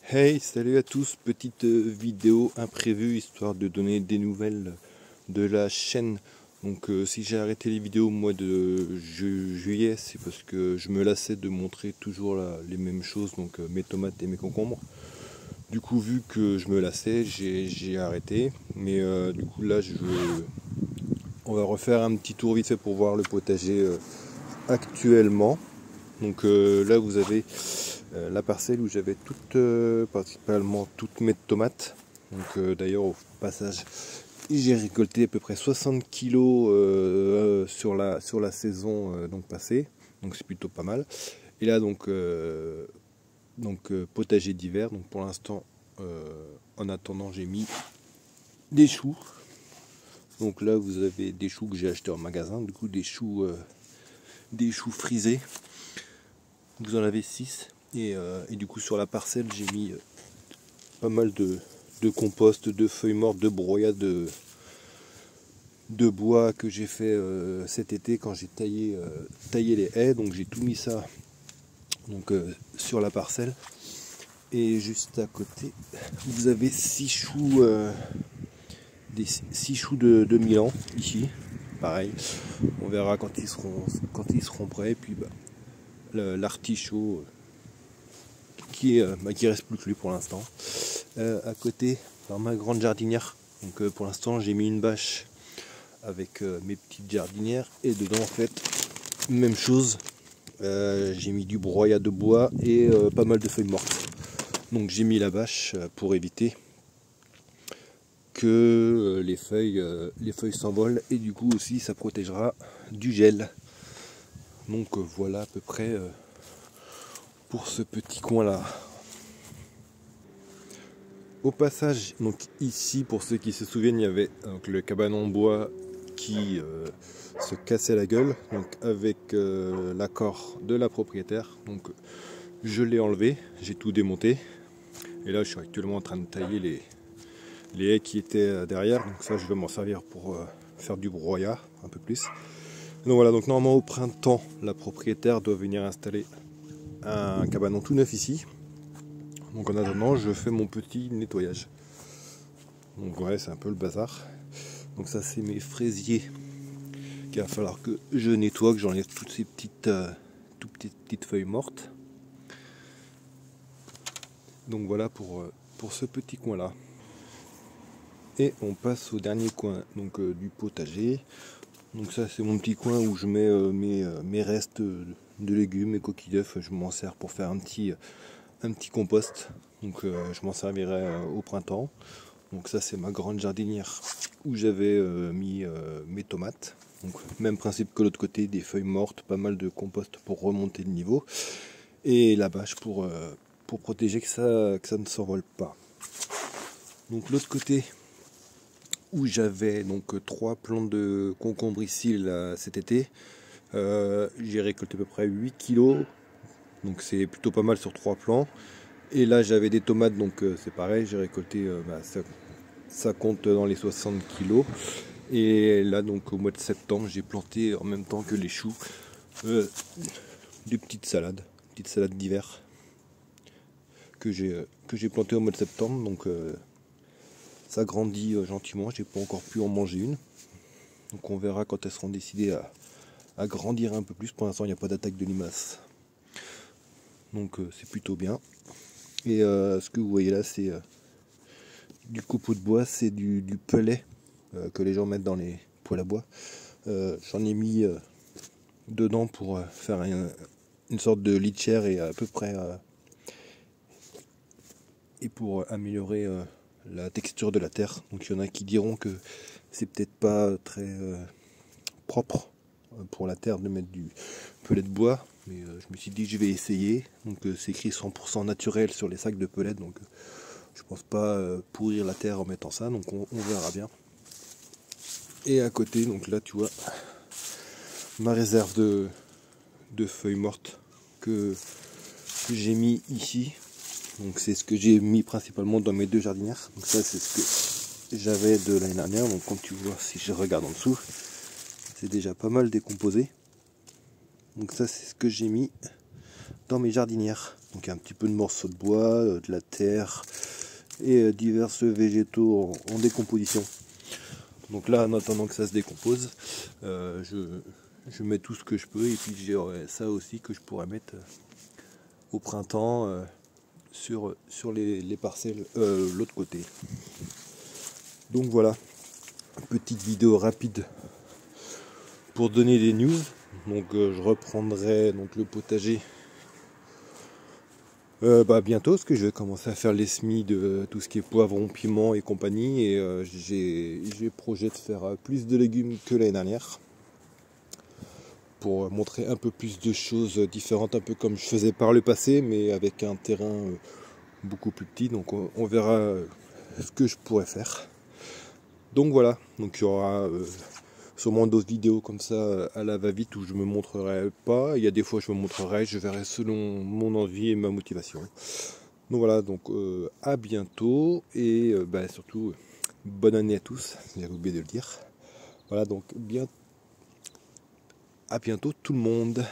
Hey, salut à tous, petite vidéo imprévue histoire de donner des nouvelles de la chaîne. Donc si j'ai arrêté les vidéos au mois de juillet, c'est parce que je me lassais de montrer toujours les mêmes choses, donc mes tomates et mes concombres. Du coup, vu que je me lassais, j'ai arrêté. Mais du coup là, on va refaire un petit tour vite fait pour voir le potager actuellement. Donc là vous avez la parcelle où j'avais principalement toutes mes tomates. Donc d'ailleurs au passage j'ai récolté à peu près 60 kg sur la saison donc passée. Donc c'est plutôt pas mal. Et là donc, potager d'hiver. Donc pour l'instant en attendant j'ai mis des choux. Donc là vous avez des choux que j'ai achetés en magasin. Du coup des choux frisés. Vous en avez 6 et du coup sur la parcelle j'ai mis pas mal de compost, de feuilles mortes, de broyats de bois que j'ai fait cet été quand j'ai taillé les haies. Donc j'ai tout mis ça donc, sur la parcelle. Et juste à côté vous avez 6 choux, des 6 choux de Milan ici. Pareil, on verra quand ils seront prêts. Et puis l'artichaut qui reste plus que lui pour l'instant. À côté, dans ma grande jardinière, donc pour l'instant j'ai mis une bâche avec mes petites jardinières, et dedans en fait même chose, j'ai mis du broyat de bois et pas mal de feuilles mortes. Donc j'ai mis la bâche pour éviter que les feuilles s'envolent, et du coup aussi ça protégera du gel. Donc voilà à peu près pour ce petit coin là. Au passage, donc ici, pour ceux qui se souviennent, il y avait donc le cabanon en bois qui se cassait la gueule, donc avec l'accord de la propriétaire. Donc je l'ai enlevé, j'ai tout démonté, et là je suis actuellement en train de tailler les haies qui étaient derrière. Donc ça je vais m'en servir pour faire du broyat un peu plus. Donc voilà, donc normalement au printemps la propriétaire doit venir installer un cabanon tout neuf ici. Donc en attendant je fais mon petit nettoyage. Donc ouais, c'est un peu le bazar. Donc ça c'est mes fraisiers qu'il va falloir que je nettoie, que j'enlève toutes ces petites feuilles mortes. Donc voilà pour ce petit coin là. Et on passe au dernier coin donc du potager. Donc ça c'est mon petit coin où je mets mes restes de légumes, mes coquilles d'œufs. Je m'en sers pour faire un petit compost. Donc je m'en servirai au printemps. Donc ça c'est ma grande jardinière où j'avais mis mes tomates. Donc même principe que l'autre côté, des feuilles mortes, pas mal de compost pour remonter le niveau, et la bâche pour protéger que ça ne s'envole pas. Donc l'autre côté où j'avais donc 3 plants de concombre ici là, cet été, j'ai récolté à peu près 8 kg, donc c'est plutôt pas mal sur 3 plants. Et là j'avais des tomates, donc c'est pareil, j'ai récolté ça compte dans les 60 kg. Et là donc au mois de septembre j'ai planté en même temps que les choux des petites salades d'hiver que j'ai plantées au mois de septembre. Donc ça grandit gentiment, j'ai pas encore pu en manger une. Donc on verra quand elles seront décidées à grandir un peu plus. Pour l'instant il n'y a pas d'attaque de limaces, donc c'est plutôt bien. Et ce que vous voyez là c'est du copeau de bois, c'est du pelet que les gens mettent dans les poêles à bois. J'en ai mis dedans pour faire une sorte de litière, et à peu près et pour améliorer la texture de la terre. Donc il y en a qui diront que c'est peut-être pas très propre pour la terre de mettre du pellet de bois, mais je me suis dit je vais essayer. Donc c'est écrit 100% naturel sur les sacs de pellets, donc je pense pas pourrir la terre en mettant ça, donc on verra bien. Et à côté, donc là tu vois ma réserve de feuilles mortes que j'ai mis ici. Donc c'est ce que j'ai mis principalement dans mes 2 jardinières. Donc ça c'est ce que j'avais de l'année dernière. Donc comme tu vois, si je regarde en dessous, c'est déjà pas mal décomposé. Donc ça c'est ce que j'ai mis dans mes jardinières. Donc un petit peu de morceaux de bois, de la terre et divers végétaux en décomposition. Donc là, en attendant que ça se décompose, je mets tout ce que je peux, et puis j'ai ça aussi que je pourrais mettre au printemps sur les parcelles l'autre côté. Donc voilà, petite vidéo rapide pour donner des news. Donc je reprendrai donc le potager bientôt, parce que je vais commencer à faire les semis de tout ce qui est poivron, piment et compagnie, et j'ai projet de faire plus de légumes que l'année dernière pour montrer un peu plus de choses différentes, un peu comme je faisais par le passé, mais avec un terrain beaucoup plus petit. Donc on verra ce que je pourrais faire. Donc voilà, donc il y aura sûrement d'autres vidéos comme ça à la va-vite où je me montrerai pas. Il y a des fois je me montrerai, je verrai selon mon envie et ma motivation. Donc voilà, donc à bientôt, et surtout bonne année à tous, j'ai oublié de le dire. Voilà, donc à bientôt tout le monde.